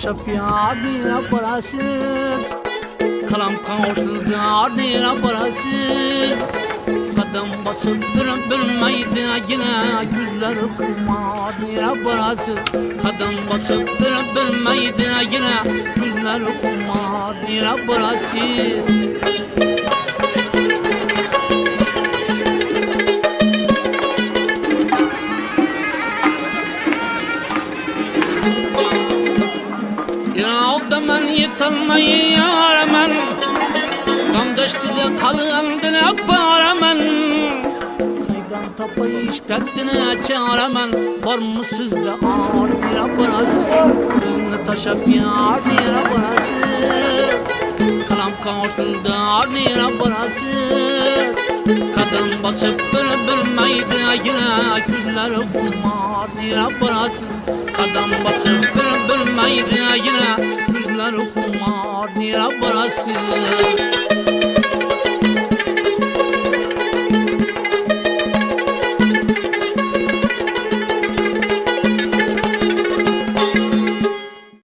taşıp yardıra parasız. Kalam kavuşturdu yardıra parasız. Kadın basıp bilmeydi yine yüzleri kumar lira parasız. Kadın basıp bilmeydi yine yüzleri kumar lira parasız. Ben yetilmeyi yaraman, gamdaştıda kalıyandı ne paraman. Kaydan tapayı işkentine çağıraman, var mı sizde ağır lira parası? Önüne taşıp yar lira parası. Kalam kavuşturdu ağır lira parası. Kadın basıp bilmeydi yine yüzleri kumar lira parası. Kadın basıp bilmeydi yine kumar lira parası.